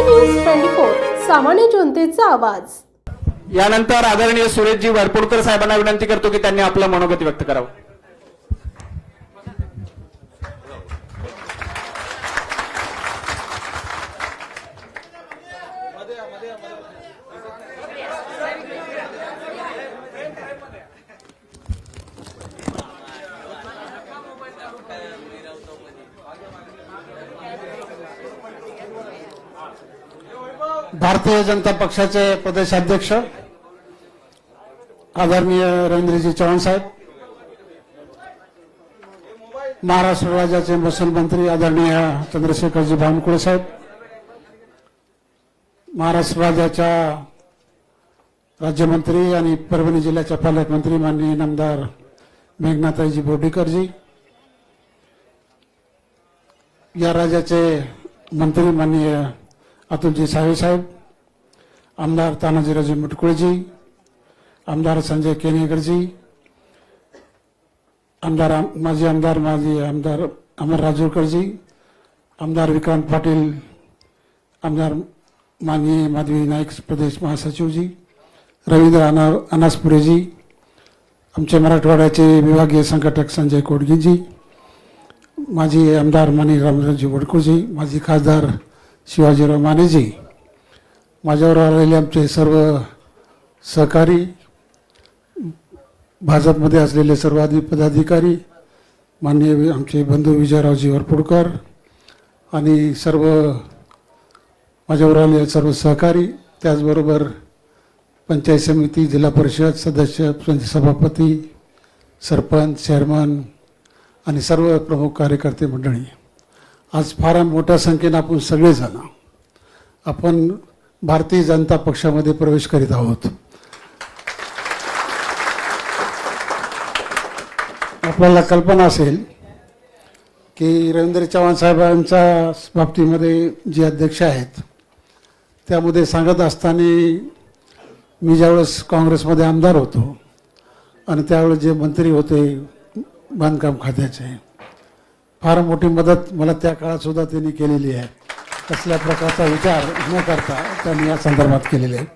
News 24 सामान्य जनतेचा आवाज। यानंतर आदरणीय सुरेशजी वरपुडकर साहेबांना विनंती करतो की त्यांनी आपलं मनोगत व्यक्त करावं। भारतीय जनता पक्षाचे प्रदेशाध्यक्ष आदरणीय रवींद्रजी चव्हाण साहेब, महाराष्ट्र राज्याचे महसूल मंत्री आदरणीय चंद्रशेखरजी बावनकुळे साहेब, महाराष्ट्र राज्याच्या राज्यमंत्री आणि परभणी जिल्ह्याच्या पालकमंत्री माननीय नामदार मेघनाताईजी बोर्डीकरजी, या राज्याचे मंत्री माननीय अतुलजी सावे साहेब, आमदार तानाजीरावजी मुटकुळेजी, आमदार संजय केनेकरजी, माजी आमदार अमर राजूरकरजी, आमदार विक्रांत पाटील, आमदार माननीय माधवी नाईक प्रदेश महासचिवजी, रवींद्र अनासपुरेजी, आमचे मराठवाड्याचे विभागीय संघटक संजय कोडगीजी, माजी आमदार माननीय रामरावजी वडकुळजी, माजी खासदार शिवाजीराव मानेजी, माझ्यावर आलेले आमचे सर्व सहकारी, भाजपमध्ये असलेले सर्व पदाधिकारी, माननीय आमचे बंधू विजयरावजी वरपुडकर आणि सर्व माझ्यावर आलेले सर्व सहकारी, त्याचबरोबर पंचायत समिती, जिल्हा परिषद सदस्य, सभापती, सरपंच, चेअरमन आणि सर्व प्रमुख कार्यकर्ते मंडळी, आज फार मोठ्या संख्येने आपण सगळेजण आपण भारतीय जनता पक्षामध्ये प्रवेश करीत आहोत। आपल्याला कल्पना असेल की रवींद्र चव्हाण साहेबांच्या बाबतीमध्ये जे अध्यक्ष आहेत त्यामध्ये सांगत असताना मी ज्यावेळेस काँग्रेसमध्ये आमदार होतो आणि त्यावेळेस जे मंत्री होते बांधकाम खात्याचे, फार मोठी मदत मला त्या काळात सुद्धा त्यांनी केलेली आहे। कसल्या प्रकारचा विचार न करता त्यांनी या संदर्भात केलेले आहे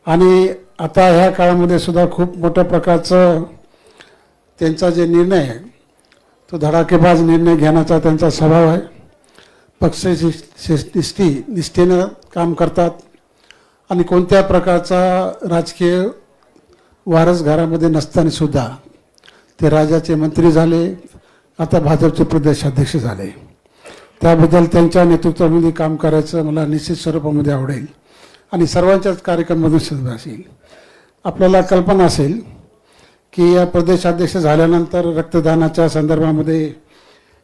आणि आता ह्या काळामध्ये सुद्धा खूप मोठ्या प्रकारचं त्यांचा जे निर्णय आहे तो धडाकेबाज निर्णय घेण्याचा त्यांचा स्वभाव आहे। पक्षाची निष्ठेनं काम करतात आणि कोणत्या प्रकारचा राजकीय वारस घरामध्ये नसताना सुद्धा ते राज्याचे मंत्री झाले, आता भाजपचे प्रदेशाध्यक्ष झाले। त्याबद्दल त्यांच्या नेतृत्वामध्ये काम करायचं मला निश्चित स्वरूपामध्ये आवडेल आणि सर्वांच्याच कार्यक्रमामध्ये सहभागी असेल। आपल्याला कल्पना असेल की या प्रदेशाध्यक्ष झाल्यानंतर रक्तदानाच्या संदर्भामध्ये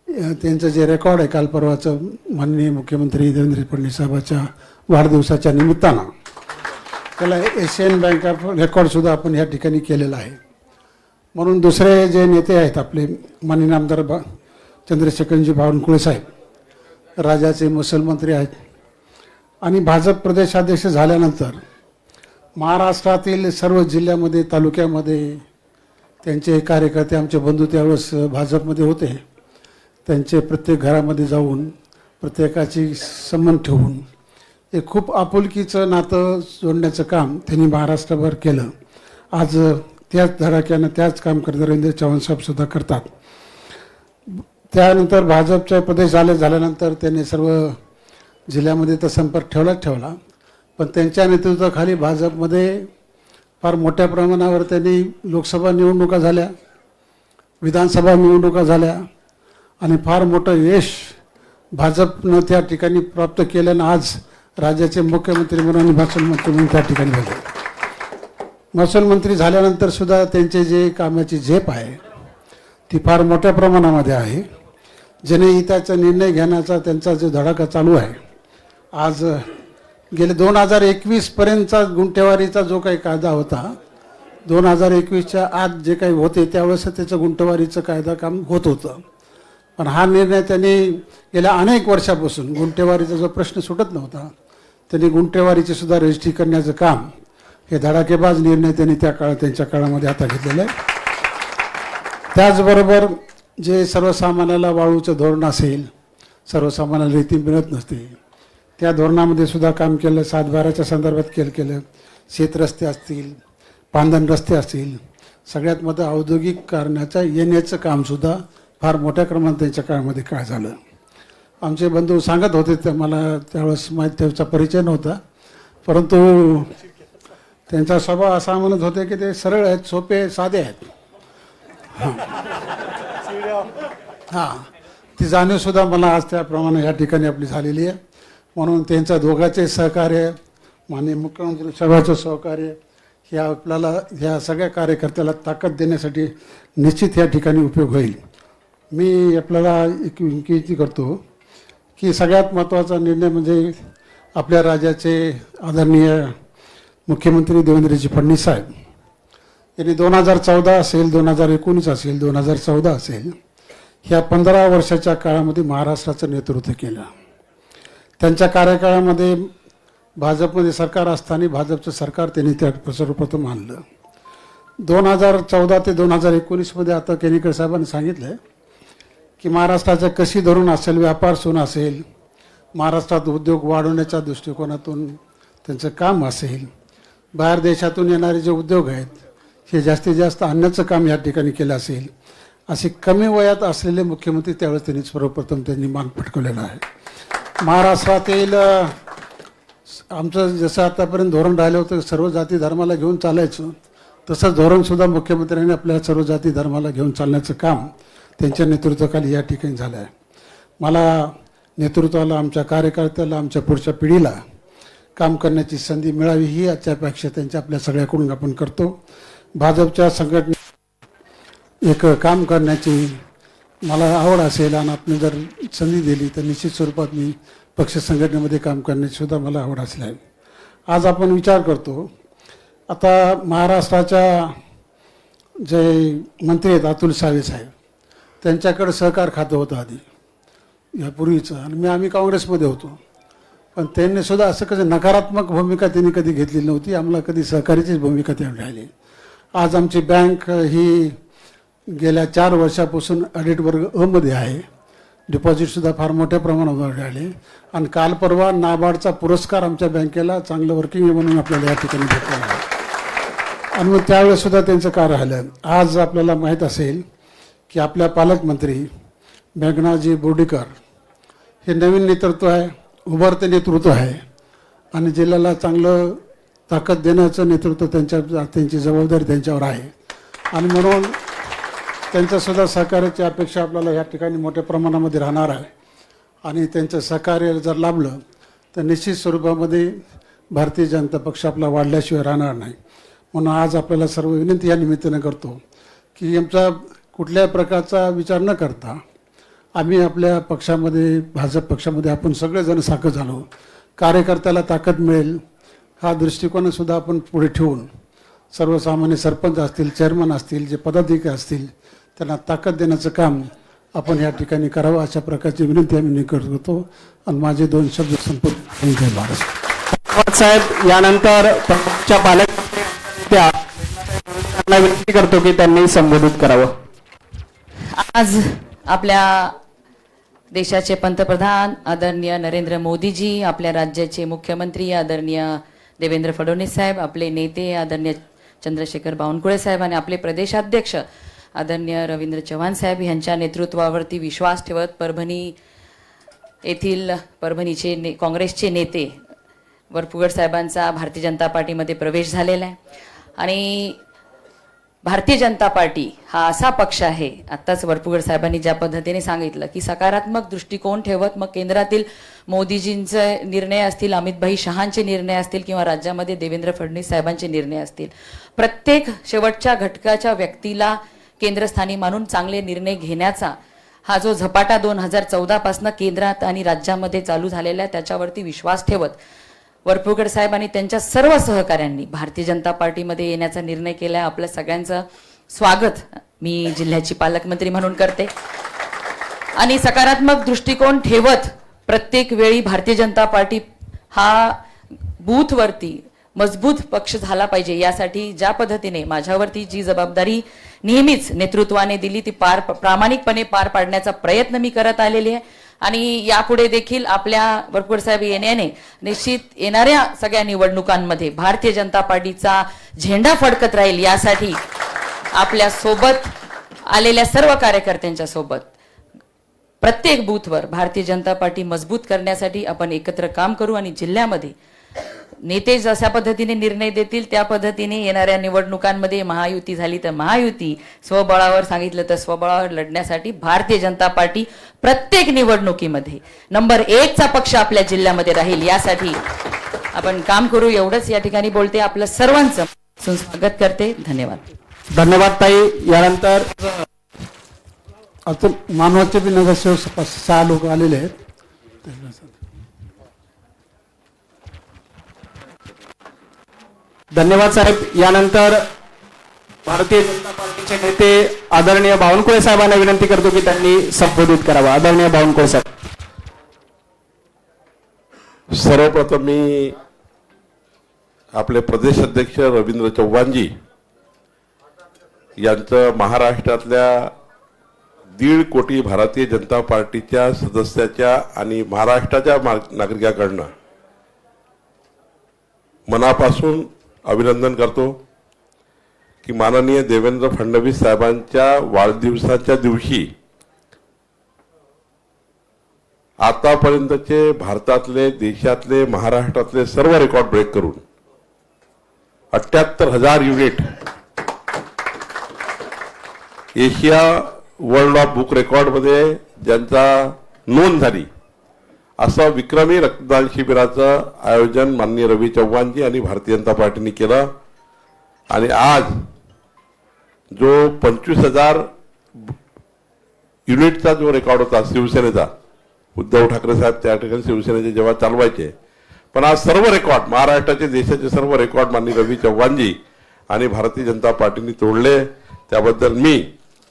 त्यांचं जे रेकॉर्ड आहे, काल परवाचं माननीय मुख्यमंत्री देवेंद्र फडणवीस साहेबांच्या वाढदिवसाच्या निमित्तानं त्याला एशियन बँक ऑफ रेकॉर्डसुद्धा आपण या ठिकाणी केलेला आहे। म्हणून दुसरे जे नेते आहेत आपले माननीय आमदार चंद्रशेखरजी बावनकुळे साहेब, राज्याचे महसूल मंत्री आहेत आणि भाजप प्रदेशाध्यक्ष झाल्यानंतर महाराष्ट्रातील सर्व जिल्ह्यामध्ये, तालुक्यामध्ये त्यांचे कार्यकर्ते, आमचे बंधू त्यावेळेस भाजपमध्ये होते, त्यांचे प्रत्येक घरामध्ये जाऊन प्रत्येकाची संबंध ठेवून एक खूप आपुलकीचं नातं जोडण्याचं काम त्यांनी महाराष्ट्रभर केलं। आज त्याच धडाक्यानं त्याच काम करत रवींद्र चव्हाण साहेब सुद्धा करतात। त्यानंतर भाजपचे प्रदेश झाल्यानंतर त्यांनी सर्व जिल्ह्यामध्ये तर संपर्क ठेवला, पण त्यांच्या नेतृत्वाखाली भाजपमध्ये फार मोठ्या प्रमाणावर त्यांनी लोकसभा निवडणुका झाल्या, विधानसभा निवडणुका झाल्या आणि फार मोठं यश भाजपनं त्या ठिकाणी प्राप्त केल्यानं आज राज्याचे मुख्यमंत्री म्हणून आणि महसूल मंत्री म्हणून त्या ठिकाणी झाले। महसूल मंत्री झाल्यानंतर सुद्धा त्यांचे जे कामाची झेप आहे ती फार मोठ्या प्रमाणामध्ये आहे। जनहिताचा निर्णय घेण्याचा त्यांचा जो धडाका चालू आहे, आज गेले 2021 पर्यंतचा गुंठेवारीचा जो काही कायदा होता, 2021च्या आत जे काही होते त्यावेळेस त्याचं गुंठेवारीचं कायदा काम होत होतं, पण हा निर्णय त्यांनी गेल्या अनेक वर्षापासून गुंठेवारीचा जो प्रश्न सुटत नव्हता त्यांनी गुंठेवारीचे सुद्धा रजिस्ट्री करण्याचं काम हे धडाकेबाज निर्णय त्यांनी त्यांच्या काळामध्ये आता घेतलेला आहे। त्याचबरोबर जे सर्वसामान्याला वाळूचं धोरण असेल, सर्वसामान्याला रेती मिळत नसते, त्या धोरणामध्ये सुद्धा काम केलं. 7/12च्या संदर्भात केलं. शेतरस्ते असतील, पांधन रस्ते असतील, सगळ्यात मोठं औद्योगिक कारणाचं येण्याचं कामसुद्धा फार मोठ्या प्रमाणात त्यांच्या काळामध्ये काय झालं. आमचे बंधू सांगत होते, तर मला त्यावेळेस त्याचा परिचय नव्हता, परंतु त्यांचा स्वभाव असा म्हणत होते की ते सरळ आहेत, सोपे, साधे आहेत. हां, ती जाणीवसुद्धा मला आज त्याप्रमाणे या ठिकाणी आपली झालेली आहे. म्हणून त्यांच्या दोघांचे सहकार्य, माननीय मुख्यमंत्री साहेबांचं सहकार्य, हे आपल्याला ह्या सगळ्या कार्यकर्त्याला ताकद देण्यासाठी निश्चित या ठिकाणी उपयोग होईल. मी आपल्याला एक विनंती करतो की सगळ्यात महत्त्वाचा निर्णय म्हणजे आपल्या राज्याचे आदरणीय मुख्यमंत्री देवेंद्रजी फडणवीस साहेब यांनी 2014 असेल, 2019 असेल, 2014 असेल, ह्या 15 वर्षाच्या काळामध्ये महाराष्ट्राचं नेतृत्व केलं. त्यांच्या कार्यकाळामध्ये भाजपमध्ये सरकार असताना भाजपचं सरकार त्यांनी त्या सर्वप्रथम आणलं. 2014 ते 2019 आता केणेकर साहेबांनी सांगितलं की महाराष्ट्राचं कृषी धोरण असेल, व्यापार सुन असेल, महाराष्ट्रात उद्योग वाढवण्याच्या दृष्टिकोनातून त्यांचं काम असेल, बाहेर देशातून येणारे जे उद्योग आहेत हे जास्तीत जास्त आणण्याचं काम या ठिकाणी केलं असेल. असे कमी वयात असलेले मुख्यमंत्री त्यावेळेस त्यांनी सर्वप्रथम त्यांनी मान पटकवलेला आहे. महाराष्ट्रातील आमचं जसं आतापर्यंत धोरण राहिलं होतं सर्व जाती धर्माला घेऊन चालायचं, तसंच धोरणसुद्धा मुख्यमंत्र्यांनी आपल्या सर्व जाती धर्माला घेऊन चालण्याचं काम त्यांच्या नेतृत्वाखाली या ठिकाणी झालं आहे. मला नेतृत्वाला, आमच्या कार्यकर्त्याला, आमच्या पुढच्या पिढीला काम करण्याची संधी मिळावी ही आजच्या अपेक्षा त्यांच्या आपल्या सगळ्याकडून आपण करतो. भाजपच्या संघटने एक काम करण्याची मला आवड असेल आणि आपण जर संधी दिली तर निश्चित स्वरूपात मी पक्ष संघटनेमध्ये काम करण्याची सुद्धा मला आवड असली आहे. आज आपण विचार करतो, आता महाराष्ट्राच्या जे मंत्री आहेत अतुल सावे साहेब, त्यांच्याकडे सहकार खातं होतं आधी यापूर्वीचं, आणि आम्ही काँग्रेसमध्ये होतो, पण त्यांनी सुद्धा असं कसं नकारात्मक भूमिका त्यांनी कधी घेतलेली नव्हती. आम्हाला कधी सहकार्याचीच भूमिका त्यांनी राहिली. आज आमची बँक ही गेल्या 4 वर्षापासून ऑडिट वर्ग अ मध्ये आहे. डिपॉझिटसुद्धा फार मोठ्या प्रमाणावर राहिले आणि काल परवा नाबार्डचा पुरस्कार आमच्या बँकेला चांगलं वर्किंग म्हणून आपल्याला या ठिकाणी भेटला आहे. आणि मग त्यावेळेससुद्धा त्यांचं काय राहिलं. आज आपल्याला माहीत असेल की आपल्या पालकमंत्री मेघनाजी बोर्डीकर हे नवीन नेतृत्व आहे, उभरते नेतृत्व आहे आणि जिल्ह्याला चांगलं ताकद देण्याचं नेतृत्व त्यांची जबाबदारी त्यांच्यावर आहे. आणि म्हणून त्यांच्यासुद्धा सहकार्याची अपेक्षा आपल्याला या ठिकाणी मोठ्या प्रमाणामध्ये राहणार आहे. आणि त्यांचं सहकार्य जर लाभलं तर निश्चित स्वरूपामध्ये भारतीय जनता पक्ष आपला वाढल्याशिवाय राहणार नाही. म्हणून आज आपल्याला सर्व विनंती या निमित्तानं करतो की आमचा कुठल्याही प्रकारचा विचार न करता आम्ही आपल्या पक्षामध्ये, भाजप पक्षामध्ये आपण सगळेजण साखर झालो, कार्यकर्त्याला ताकद मिळेल हा दृष्टिकोनसुद्धा आपण पुढे ठेवून सर्वसामान्य सरपंच असतील, चेअरमन असतील, जे पदाधिकारी असतील त्यांना ताकद देण्याचं काम आपण या ठिकाणी करावं अशा प्रकारची विनंती आम्ही करतो. आणि माझे 2 शब्द संपूर्ण जय महाराष्ट्र. साहेब, यानंतर पक्षाच्या पालकमंत्र्यांना विनंती करतो की त्यांनी संबोधित करावं. आज आपल्या देशाचे पंतप्रधान आदरणीय नरेंद्र मोदीजी, आपल्या राज्याचे मुख्यमंत्री आदरणीय देवेंद्र फडणवीस साहेब, आपले नेते आदरणीय चंद्रशेखर बावनकुळे साहेब आणि आपले प्रदेशाध्यक्ष आदरणीय रवींद्र चव्हाण साहेब यांच्या नेतृत्वावरती विश्वास ठेवत परभणी येथील परभणीचे काँग्रेसचे नेते वरपुगड साहेबांचा भारतीय जनता पार्टीमध्ये प्रवेश झालेला आहे. आणि भारतीय जनता पार्टी हा असा पक्ष आहे, आत्ताच वरपुगड साहेबांनी ज्या पद्धतीने सांगितलं की सकारात्मक दृष्टिकोन ठेवत मग केंद्रातील मोदीजींचे निर्णय असतील, अमितभाई शहांचे निर्णय असतील किंवा राज्यामध्ये देवेंद्र फडणवीस साहेबांचे निर्णय असतील, प्रत्येक शेवटच्या घटकाच्या व्यक्तीला केंद्रस्थानी मानून चांगले निर्णय घेण्याचा हा जो झपाटा 2014 पासून केंद्रात आणि राज्यामध्ये चालू झालेला आहे त्याच्यावरती विश्वास ठेवत वरपुगड साहेब आणि त्यांच्या सर्व सहकाऱ्यांनी भारतीय जनता पार्टीमध्ये येण्याचा निर्णय केला. आपल्या सगळ्यांचं स्वागत मी जिल्ह्याची पालकमंत्री म्हणून करते. आणि सकारात्मक दृष्टिकोन ठेवत प्रत्येक वेळी भारतीय जनता पार्टी हा बूथवरती मजबूत पक्ष झाला पाहिजे यासाठी ज्या पद्धतीने माझ्यावरती जी जबाबदारी नेहमीच नेतृत्वाने दिली ती प्रामाणिकपणे पार पाडण्याचा प्रयत्न मी करत आलेली आहे. आणि यापुढे देखील आपल्या वरपुडकर साहेब येण्याने निश्चित येणाऱ्या सगळ्या निवडणुकांमध्ये भारतीय जनता पार्टीचा झेंडा फडकत राहील, यासाठी आपल्या सोबत आलेल्या सर्व कार्यकर्त्यांच्या सोबत प्रत्येक बूथवर भारतीय जनता पार्टी मजबूत करण्यासाठी आपण एकत्र काम करू आणि जिल्ह्यामध्ये नेते जशा पद्धतीने निर्णय देतील त्या पद्धतीने येणाऱ्या निवडणुकांमध्ये महायुती झाली तर महायुती, स्वबळावर सांगितलं तर स्वबळावर लढण्यासाठी भारतीय जनता पार्टी प्रत्येक निवडणुकीमध्ये नंबर 1 चा पक्ष आपल्या जिल्ह्यामध्ये राहील, यासाठी आपण काम करू. एवढंच या ठिकाणी बोलते. आपलं सर्वांचं स्वागत करते. धन्यवाद. धन्यवाद ताई. यानंतर आता मानवाचे बी नगरसेवक 6 लोक आलेले आहेत. धन्यवाद साहेब. यानंतर भारतीय जनता पार्टीचे नेते आदरणीय बावनकुळे साहेबांना विनंती करतो की त्यांनी संबोधित करावा. आदरणीय बावनकुळे साहेब. सर्वप्रथम मी आपले प्रदेश अध्यक्ष रवींद्र चव्हाणजी यांचं महाराष्ट्रातल्या 1.5 कोटी भारतीय जनता पार्टीच्या सदस्याच्या आणि महाराष्ट्राच्या नागरिकांकडनं मनापासून अभिनंदन करतो की माननीय देवेंद्र फडणवीस साहेबांच्या वाढदिवसाच्या दिवशी आतापर्यंतचे भारतातले, देशातले, महाराष्ट्रातले सर्व रेकॉर्ड ब्रेक करून 78,000 unit Asia world of book रेकॉर्डमध्ये ज्यांचा नोंद झाली, असं विक्रमी रक्तदान शिबिराचं आयोजन माननीय रवी चव्हाणजी आणि भारतीय जनता पार्टीने केलं. आणि आज जो 25,000 युनिटचा जो रेकॉर्ड होता शिवसेनेचा, उद्धव ठाकरे साहेब त्या ठिकाणी शिवसेनेचे जेव्हा चालवायचे, पण आज सर्व रेकॉर्ड, महाराष्ट्राचे, देशाचे सर्व रेकॉर्ड माननीय रवी चव्हाणजी आणि भारतीय जनता पार्टीने तोडले. त्याबद्दल मी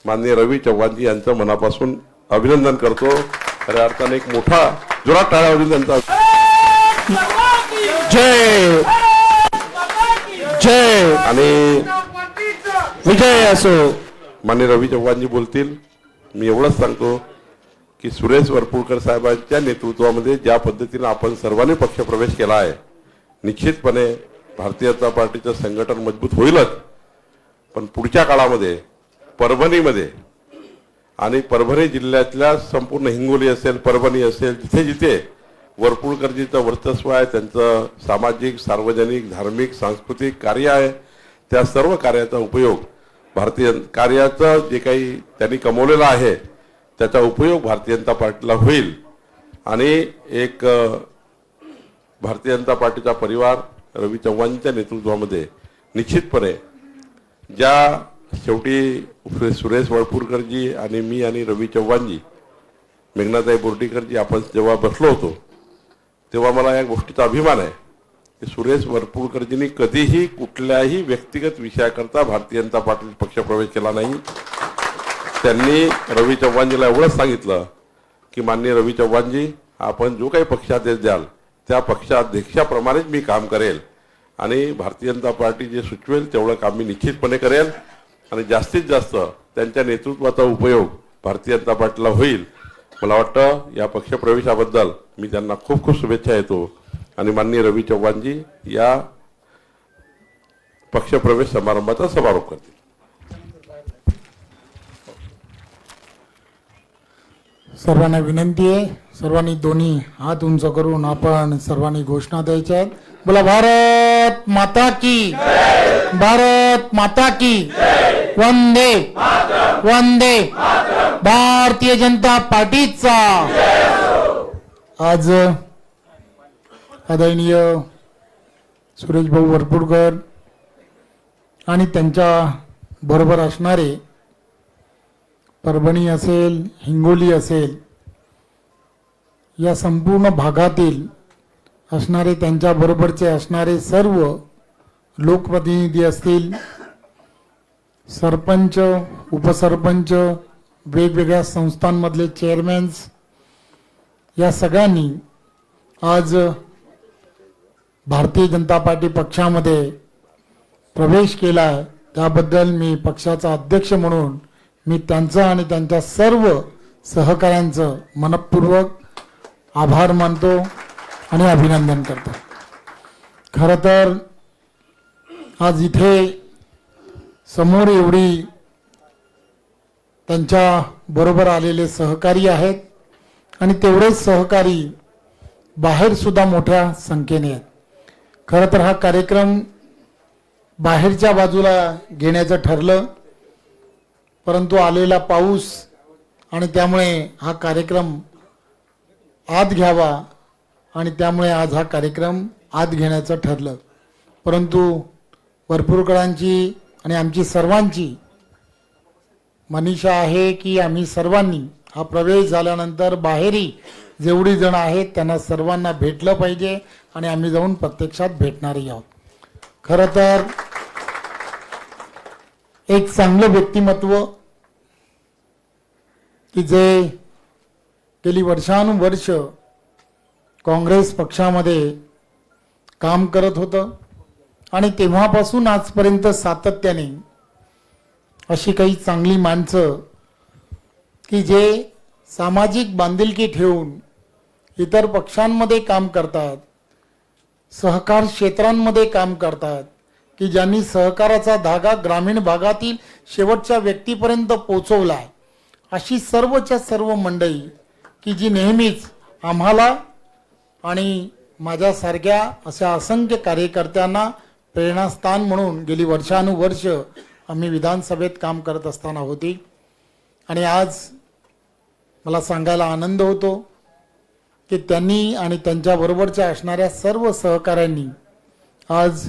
माननीय रवी चव्हाणजी यांचं मनापासून अभिनंदन करतो. खऱ्या अर्थाने एक मोठा जोरात टाळ्या वाजून त्यांचा जय जय आणि विजय असो. माननीय रवी चव्हाणजी बोलतील. मी एवढंच सांगतो की सुरेश वरपुडकर साहेबांच्या नेतृत्वामध्ये ज्या पद्धतीने आपण सर्वांनी पक्षप्रवेश केला आहे, निश्चितपणे भारतीय जनता पार्टीचं संघटन मजबूत होईलच. पण पुढच्या काळामध्ये परभणीमध्ये आणि परभणी जिल्ह्यातल्या संपूर्ण हिंगोली असेल, परभणी असेल, जिथे जिथे वरपुडकरजीचं वर्चस्व आहे, त्यांचं सामाजिक, सार्वजनिक, धार्मिक, सांस्कृतिक कार्य आहे, त्या सर्व कार्याचा उपयोग भारतीय कार्याचं जे काही त्यांनी कमवलेलं आहे त्याचा उपयोग भारतीय जनता पार्टीला होईल. आणि एक भारतीय जनता पार्टीचा परिवार रवी चव्हाणच्या नेतृत्वामध्ये निश्चितपणे ज्या शेवटी सुरेश वरपुडकरजी आणि मी आणि रवी चव्हाणजी, मेघनाताई बोर्डीकरजी आपण जेव्हा बसलो होतो तेव्हा मला या गोष्टीचा अभिमान आहे की सुरेश वरपुडकरजींनी कधीही कुठल्याही व्यक्तिगत विषयाकरता भारतीय जनता पार्टीत पक्षप्रवेश केला नाही. त्यांनी रवी चव्हाणजीला एवढंच सांगितलं की माननीय रवी चव्हाणजी, आपण जो काही पक्षादेश द्याल त्या पक्षाध्यक्षाप्रमाणेच मी काम करेल आणि भारतीय जनता पार्टी जे सुचवेल तेवढं काम मी निश्चितपणे करेल आणि जास्तीत जास्त त्यांच्या नेतृत्वाचा उपयोग भारतीय जनता पार्टीला होईल. मला वाटतं या पक्षप्रवेशाबद्दल मी त्यांना खूप खूप शुभेच्छा देतो आणि माननीय रवी चव्हाणजी या पक्षप्रवेश समारंभाचा समारोप करतील. सर्वांना विनंती आहे, सर्वांनी दोन्ही हात उंच करून आपण सर्वांनी घोषणा द्यायच्या आहेत. बोला भारत माता की, भारत माता की, वंदे वंदे भारतीय जनता पार्टीचा. आज आदरणीय सुरेश भाऊ वरपुडकर आणि त्यांच्या बरोबर असणारे परभणी असेल, हिंगोली असेल, या संपूर्ण भागातील असणारे, त्यांच्या बरोबरचे असणारे सर्व लोकप्रतिनिधी असतील, सरपंच, उपसरपंच, वेगवेगळ्या संस्थांमधले चेअरमॅन्स, या सगळ्यांनी आज भारतीय जनता पार्टी पक्षामध्ये प्रवेश केला. त्याबद्दल मी पक्षाचा अध्यक्ष म्हणून मी त्यांचा आणि त्यांच्या सर्व सहकाऱ्यांचं मनपूर्वक आभार मानतो आणि अभिनंदन करतो. खरं तर आज इथे समोर एवढी त्यांच्या बरोबर आलेले सहकारी आहेत आणि तेवढेच सहकारी बाहेर सुद्धा मोठ्या संख्येने आहेत. खरं तर हा कार्यक्रम बाहेरच्या बाजूला घेण्याचं ठरलं, परंतु आलेला पाऊस आणि त्यामुळे हा कार्यक्रम आत घ्यावा आणि त्यामुळे आज हा कार्यक्रम आत घेण्याचं ठरलं. परंतु वरपुडकरांची आणि आमची सर्वांची मनीषा आहे की आम्ही सर्वांनी हा प्रवेश झाल्यानंतर बाहेरही जेवढी जण आहेत त्यांना सर्वांना भेटलं पाहिजे आणि आम्ही जाऊन प्रत्यक्षात भेटणारही आहोत. खरं तर एक चांगलं व्यक्तिमत्व की जे गेली वर्षानुवर्ष काँग्रेस पक्षामध्ये काम करत होतं आणि तेव्हापासून आजपर्यंत सातत्याने अशी काही चांगली माणसं की जे सामाजिक बांधिलकी ठेवून इतर पक्षांमध्ये काम करतात, सहकार क्षेत्रांमध्ये काम करतात, की ज्यांनी सहकाराचा धागा ग्रामीण भागातील शेवटच्या व्यक्तीपर्यंत पोहोचवला आहे, अशी सर्वच्या सर्व मंडळी की जी नेहमीच आम्हाला आणि माझ्यासारख्या अशा असंख्य कार्यकर्त्यांना प्रेरणास्थान म्हणून गेली वर्षानुवर्ष आम्ही विधानसभेत काम करत असताना होती. आणि आज मला सांगायला आनंद होतो की त्यांनी आणि त्यांच्याबरोबरच्या असणाऱ्या सर्व सहकाऱ्यांनी आज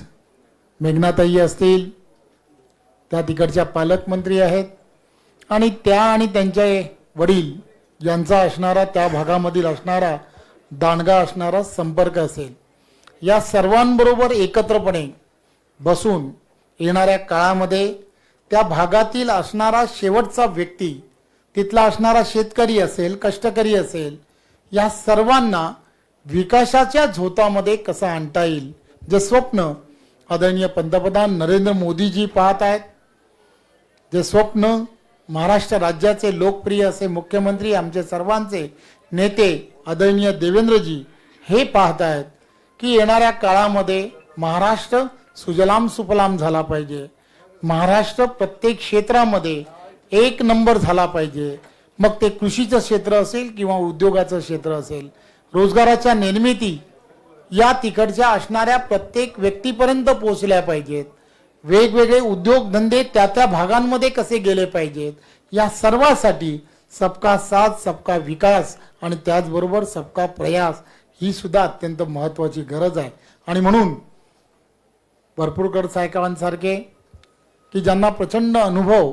मेघनाताई असतील, त्या तिकडच्या पालकमंत्री आहेत आणि त्या आणि त्यांचे वडील यांचा असणारा त्या भागामधील असणारा दांडगा असणारा संपर्क असेल, या सर्वांबरोबर एकत्रपणे बसून येणाऱ्या काळामध्ये त्या भागातील असणारा शेवटचा व्यक्ती, तिथला असणारा शेतकरी असेल, कष्टकरी असेल, या सर्वांना विकासाच्या झोतामध्ये कसं आणता येईल, जे स्वप्न आदरणीय पंतप्रधान नरेंद्र मोदीजी पाहत आहेत, जे स्वप्न महाराष्ट्र राज्याचे लोकप्रिय असे मुख्यमंत्री आमचे सर्वांचे नेते आदरणीय देवेंद्रजी हे पाहत आहेत की येणाऱ्या काळामध्ये महाराष्ट्र सुजलाम सुफलाम झाला पाहिजे, महाराष्ट्र प्रत्येक क्षेत्रामध्ये एक नंबर झाला पाहिजे. मग ते कृषीचं क्षेत्र असेल किंवा उद्योगाचं क्षेत्र असेल, रोजगाराच्या निर्मिती या तिकडच्या असणाऱ्या प्रत्येक व्यक्तीपर्यंत पोहोचल्या पाहिजेत. वेगवेगळे उद्योगधंदे त्या त्या भागांमध्ये कसे गेले पाहिजेत, या सर्वासाठी सबका साथ सबका विकास आणि त्याचबरोबर सबका प्रयास ही सुद्धा अत्यंत महत्त्वाची गरज आहे. आणि म्हणून वरपुडकर साहेबांसारखे की ज्यांना प्रचंड अनुभव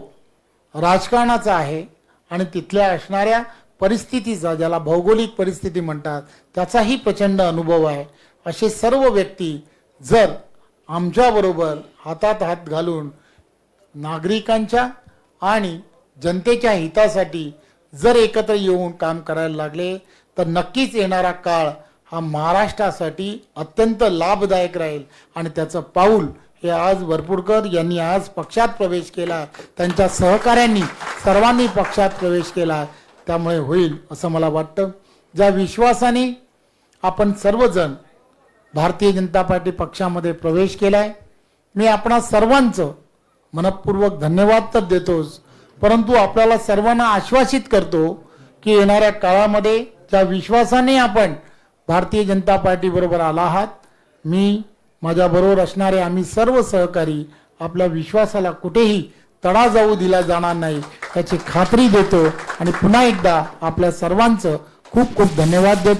राजकारणाचा आहे आणि तिथल्या असणाऱ्या परिस्थितीचा, ज्याला भौगोलिक परिस्थिती म्हणतात, त्याचाही प्रचंड अनुभव आहे, असे सर्व व्यक्ती जर आमच्याबरोबर हातात हात घालून नागरिकांच्या आणि जनतेच्या हितासाठी जर एकत्र येऊन काम करायला लागले तर नक्कीच येणारा काळ हा महाराष्ट्रासाठी अत्यंत लाभदायक राहील. आणि त्याचं पाऊल हे आज वरपुडकर यांनी आज पक्षात प्रवेश केला, त्यांच्या सहकाऱ्यांनी सर्वांनी पक्षात प्रवेश केला, त्यामुळे होईल असं मला वाटतं. ज्या विश्वासाने आपण सर्वजण भारतीय जनता पार्टी पक्षामध्ये प्रवेश केलाय, मी आपणा सर्वांचं मनपूर्वक धन्यवाद तर देतोच, परंतु आपल्याला सर्वांना आश्वासित करतो की येणाऱ्या काळामध्ये ज्या विश्वासाने आपण भारतीय जनता पार्टी बरोबर आला आहात, मी माझ्याबरोबर असणारे आम्ही सर्व सहकारी आपल्या विश्वासाला कुठेही तडा जाऊ दिला जाणार नाही याची खात्री देतो आणि पुन्हा एकदा आपल्या सर्वांचं खूप खूप धन्यवाद देतो.